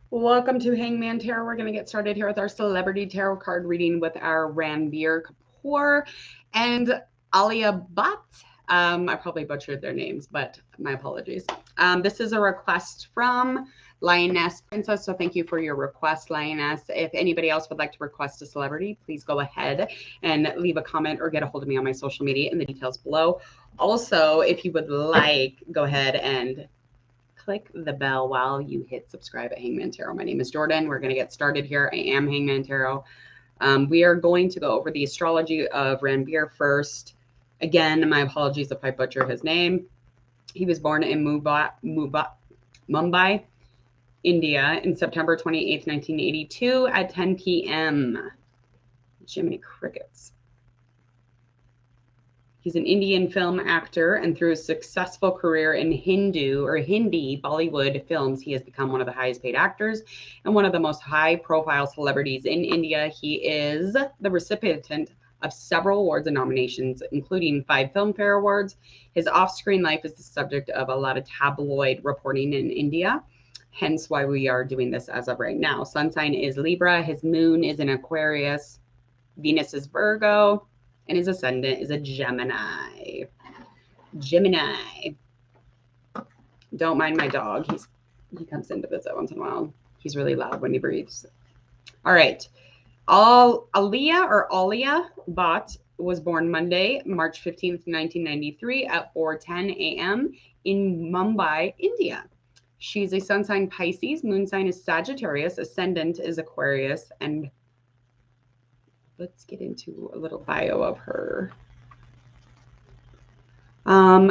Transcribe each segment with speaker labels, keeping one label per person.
Speaker 1: Welcome to Hangman Tarot. We're going to get started here with our celebrity tarot card reading with our Ranbir, Kapoor, and Alia Bhatt. I probably butchered their names, but my apologies. This is a request from Lioness Princess, so thank you for your request, Lioness. If anybody else would like to request a celebrity, please go ahead and leave a comment or get a hold of me on my social media in the details below. Also, if you would like, go ahead and click the bell while you hit subscribe at Hangman Tarot. My name is Jordan. We're going to get started here. I am Hangman Tarot. We are going to go over the astrology of Ranbir first. Again, my apologies if I butcher his name. He was born in Mumbai, India, in September 28th, 1982 at 10 p.m. Jiminy Crickets. He's an Indian film actor, and through his successful career in Hindi Bollywood films, he has become one of the highest paid actors and one of the most high-profile celebrities in India. He is the recipient of several awards and nominations, including 5 Filmfare Awards. His off-screen life is the subject of a lot of tabloid reporting in India, hence why we are doing this as of right now. Sun sign is Libra, his moon is in Aquarius, Venus is Virgo, and his ascendant is a Gemini. Gemini. Don't mind my dog. He comes in to visit once in a while. He's really loud when he breathes. All right. Alia Bhatt was born Monday, March 15th, 1993 at 4:10 a.m. in Mumbai, India. She's a sun sign Pisces, moon sign is Sagittarius, ascendant is Aquarius, and let's get into a little bio of her.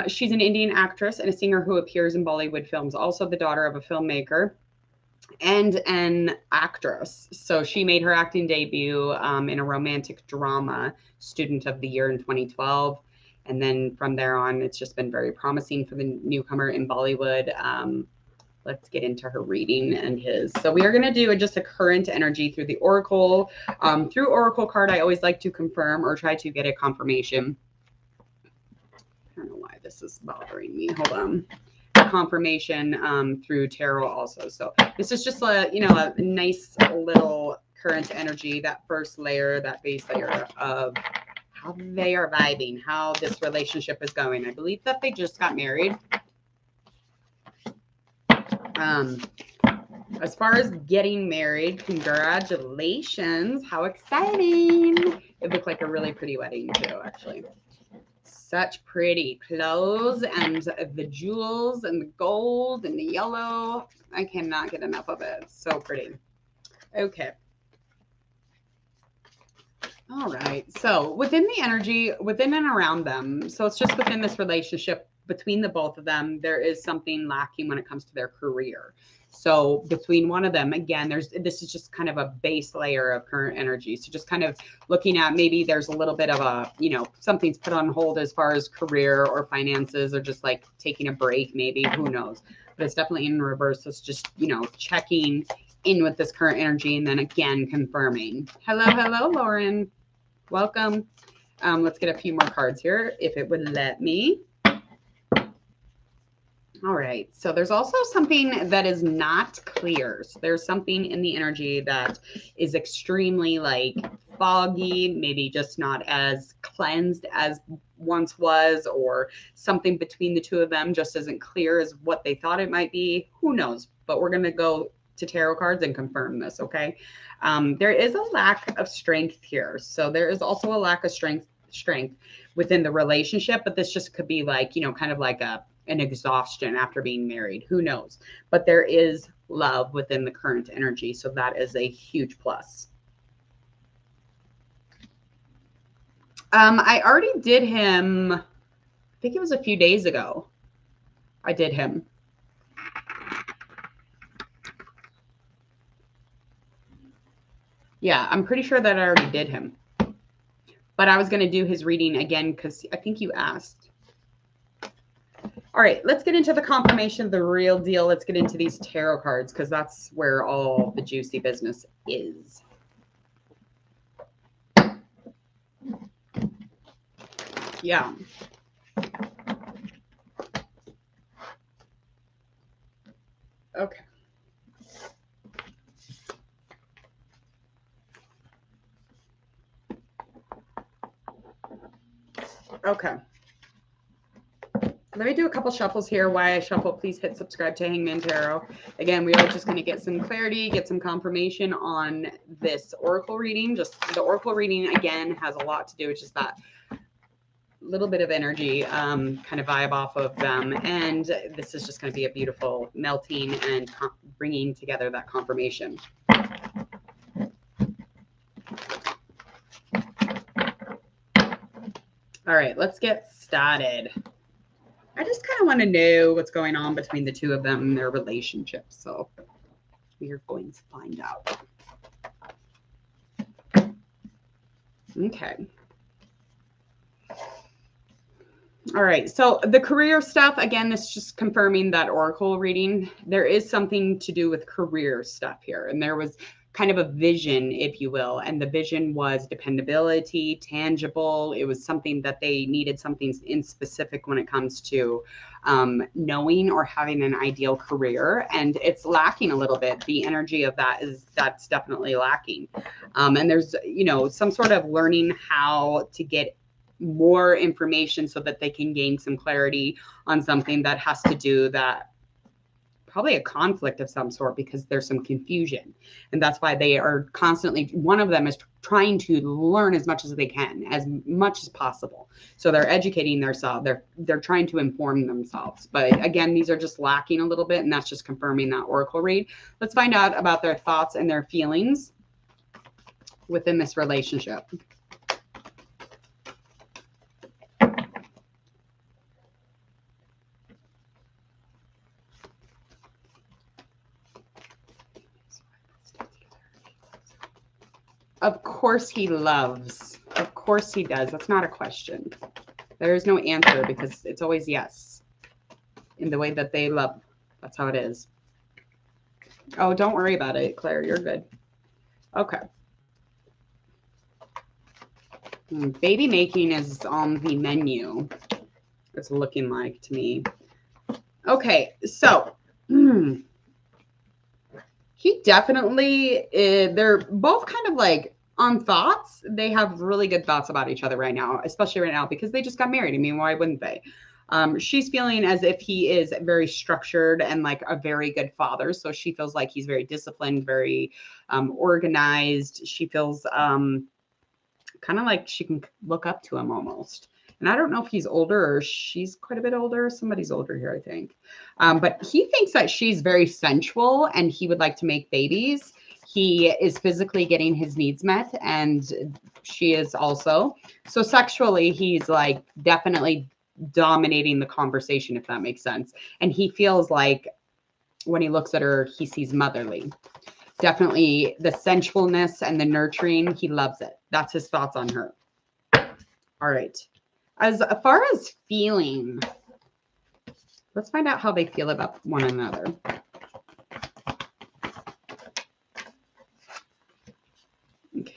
Speaker 1: She's an Indian actress and a singer who appears in Bollywood films, also the daughter of a filmmaker and an actress. So she made her acting debut in a romantic drama, Student of the Year in 2012. And then from there on, it's just been very promising for the newcomer in Bollywood. Let's get into her reading and his. So we are going to do just a current energy through the Oracle. Through Oracle card, I always like to confirm or try to get a confirmation. I don't know why this is bothering me. Hold on. Confirmation through tarot also. So this is just a nice little current energy, that first layer, that base layer of how they are vibing, how this relationship is going. I believe that they just got married. As far as getting married, congratulations. How exciting. It looked like a really pretty wedding too, actually. Such pretty clothes and the jewels and the gold and the yellow. I cannot get enough of it. So pretty. Okay. All right. So within the energy, within and around them, so it's just within this relationship between the both of them, there is something lacking when it comes to their career. So between one of them, again, this is just kind of a base layer of current energy. So just kind of looking at maybe there's a little bit of a, something's put on hold as far as career or finances, or just like taking a break, maybe, who knows. But it's definitely in reverse. So it's just, checking in with this current energy and then again confirming. Hello, Lauren. Welcome. Let's get a few more cards here, if it would let me. All right. So there's also something that is not clear. So there's something in the energy that is extremely foggy, maybe just not as cleansed as once was, or something between the two of them just isn't clear as what they thought it might be. Who knows? But we're going to go to tarot cards and confirm this. Okay. There is a lack of strength here. So there is also a lack of strength within the relationship, but this just could be kind of like an exhaustion after being married. Who knows? But there is love within the current energy. So that is a huge plus. I already did him. I think it was a few days ago. I did him. Yeah, I'm pretty sure that I already did him. But I was going to do his reading again because I think you asked. All right, let's get into the confirmation of the real deal. Let's get into these tarot cards because that's where all the juicy business is. Yeah. Okay. Okay. Let me do a couple shuffles here. Why I shuffle, please hit subscribe to Hangman Tarot. Again, we are just going to get some clarity, get some confirmation on this oracle reading. Just the oracle reading, again, has a lot to do with just that little bit of energy kind of vibe off of them. And this is just going to be a beautiful melting and bringing together that confirmation. All right, let's get started. I just kind of want to know what's going on between the two of them and their relationship. So we're going to find out. Okay. All right. So the career stuff, again, this is just confirming that oracle reading. There is something to do with career stuff here. And there was kind of a vision, if you will. And the vision was dependability, tangible. It was something that they needed something in specific when it comes to knowing or having an ideal career. And it's lacking a little bit. The energy of that's definitely lacking. And there's, you know, some sort of learning how to get more information so that they can gain some clarity on something that has to do that probably a conflict of some sort, because there's some confusion. And that's why they are constantly, one of them is trying to learn as much as they can, as much as possible. So they're educating themselves. They're trying to inform themselves. But again, these are just lacking a little bit, and that's just confirming that oracle read. Let's find out about their thoughts and their feelings within this relationship. Of course he loves. Of course he does. That's not a question. There is no answer, because it's always yes. In the way that they love. That's how it is. Oh, don't worry about it, Claire. You're good. Okay. Baby making is on the menu. It's looking like to me. Okay, so he definitely, they're both kind of like on thoughts. They have really good thoughts about each other right now, especially right now, because they just got married. I mean, why wouldn't they? She's feeling as if he is very structured and like a very good father. So she feels like he's very disciplined, very organized. She feels kind of like she can look up to him almost. And I don't know if he's older or she's quite a bit older. Somebody's older here, I think. But he thinks that she's very sensual and he would like to make babies. He is physically getting his needs met, and she is also. So sexually, he's like definitely dominating the conversation, if that makes sense. And he feels like when he looks at her, he sees motherly. Definitely the sensualness and the nurturing. He loves it. That's his thoughts on her. All right. As far as feeling, let's find out how they feel about one another. Okay.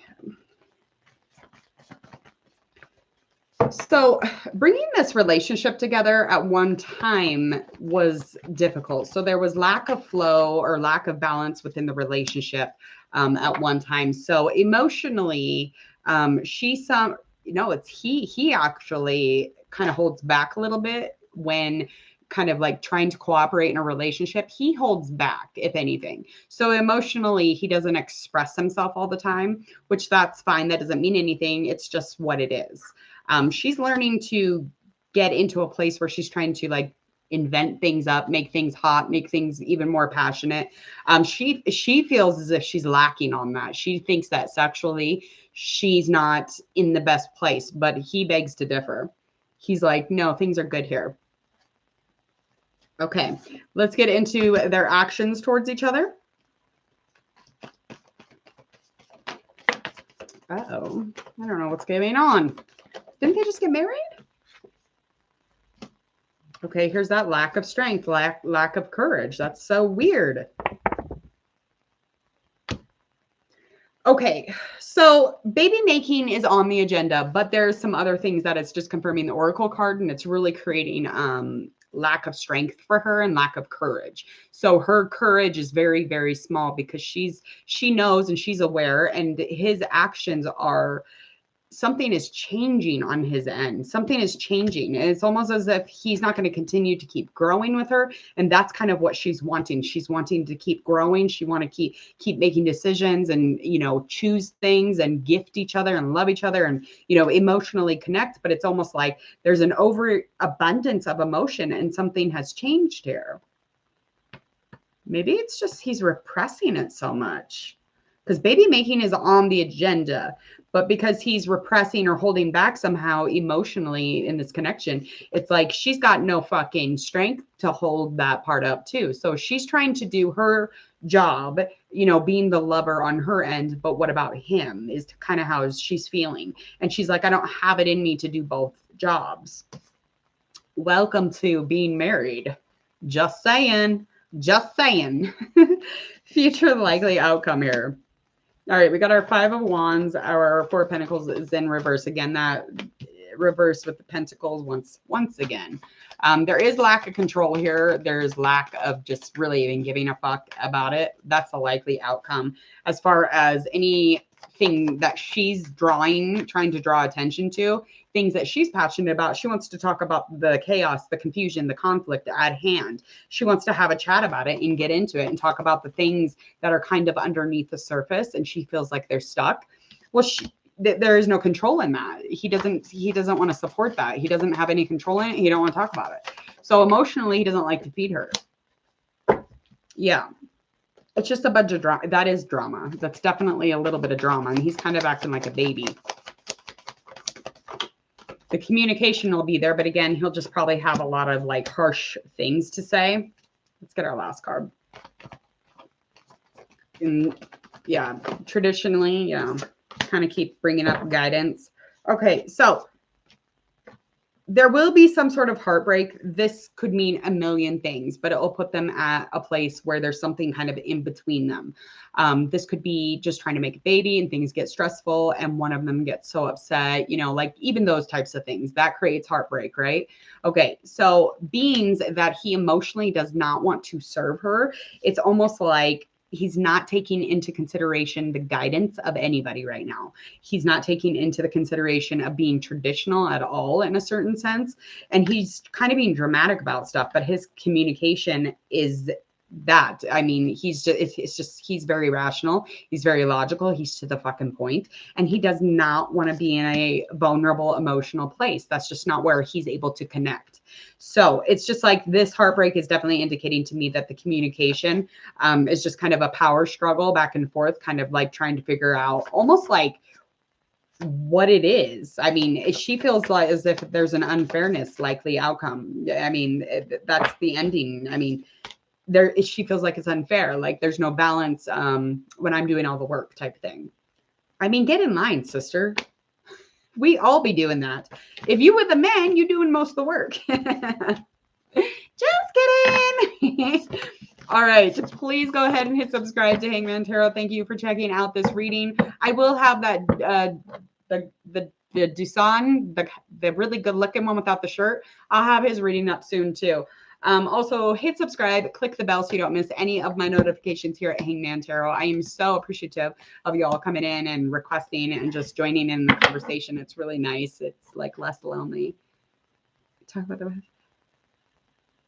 Speaker 1: So bringing this relationship together at one time was difficult. So there was lack of flow or lack of balance within the relationship at one time. So emotionally, he actually kind of holds back a little bit when kind of like trying to cooperate in a relationship. He holds back, if anything. So emotionally, he doesn't express himself all the time, which that's fine. That doesn't mean anything. It's just what it is. She's learning to get into a place where she's trying to like invent things up, make things hot, make things even more passionate. She feels as if she's lacking on that. She thinks that sexually she's not in the best place, but he begs to differ. He's like, no, things are good here. Okay, let's get into their actions towards each other. Uh-oh, I don't know what's going on. Didn't they just get married? Okay, here's that lack of strength, lack of courage. That's so weird. Okay, so baby making is on the agenda, but there's some other things that it's just confirming the oracle card, and it's really creating lack of strength for her and lack of courage. So her courage is very, very small because she knows and she's aware, and his actions are something is changing on his end. Something is changing. And it's almost as if he's not going to continue to keep growing with her. And that's kind of what she's wanting. She's wanting to keep growing. She want to keep making decisions and, you know, choose things and gift each other and love each other and, you know, emotionally connect. But it's almost like there's an overabundance of emotion and something has changed here. Maybe it's just he's repressing it so much. Because baby making is on the agenda, but because he's repressing or holding back somehow emotionally in this connection, it's like she's got no fucking strength to hold that part up too. So she's trying to do her job, you know, being the lover on her end, but what about him is kind of how she's feeling. And she's like, I don't have it in me to do both jobs. Welcome to being married. Just saying. Just saying. Future likely outcome here. All right, we got our 5 of Wands. Our 4 of Pentacles is in reverse again. That reverse with the Pentacles once again. There is lack of control here. There's lack of just really even giving a fuck about it. That's a likely outcome. As far as anything that she's trying to draw attention to, things that she's passionate about, she wants to talk about the chaos, the confusion, the conflict at hand. She wants to have a chat about it and get into it and talk about the things that are kind of underneath the surface and she feels like they're stuck. Well, there is no control in that. He doesn't want to support that. He doesn't have any control in it. He don't want to talk about it. So emotionally, he doesn't like to feed her. Yeah. It's just a bunch of drama. That is drama. That's definitely a little bit of drama. And he's kind of acting like a baby. The communication will be there, but again, he'll just probably have a lot of like harsh things to say. Let's get our last card. And yeah, traditionally, yeah, kind of keep bringing up guidance. Okay, so there will be some sort of heartbreak. This could mean a million things, but it will put them at a place where there's something kind of in between them. This could be just trying to make a baby and things get stressful and one of them gets so upset, you know, like even those types of things that creates heartbreak, right? Okay, so beings that he emotionally does not want to serve her, it's almost like he's not taking into consideration the guidance of anybody right now. He's not taking into the consideration of being traditional at all in a certain sense. And he's kind of being dramatic about stuff, but his communication is that. I mean, he's very rational. He's very logical. He's to the fucking point. And he does not want to be in a vulnerable emotional place. That's just not where he's able to connect. So it's just like this heartbreak is definitely indicating to me that the communication is just kind of a power struggle back and forth, kind of like trying to figure out almost like what it is. I mean, she feels like as if there's an unfairness likely outcome. I mean, that's the ending. I mean, she feels like it's unfair, like there's no balance when I'm doing all the work type thing. I mean, get in line, sister. We all be doing that. If you with a man, you doing most of the work. Just kidding. All right, please go ahead and hit subscribe to Hangman Tarot. Thank you for checking out this reading. I will have that the Dusan, the really good looking one without the shirt. I'll have his reading up soon too. Also hit subscribe, click the bell so you don't miss any of my notifications here at Hangman Tarot. I am so appreciative of y'all coming in and requesting and just joining in the conversation. It's really nice. It's like less lonely. Talk about the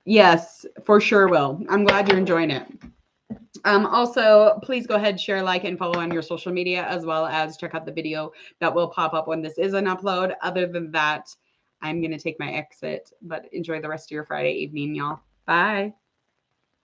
Speaker 1: Yes, for sure will. I'm glad you're enjoying it. Also, please go ahead, share, like, and follow on your social media, as well as check out the video that will pop up when this is an upload. Other than that, I'm going to take my exit, but enjoy the rest of your Friday evening, y'all. Bye.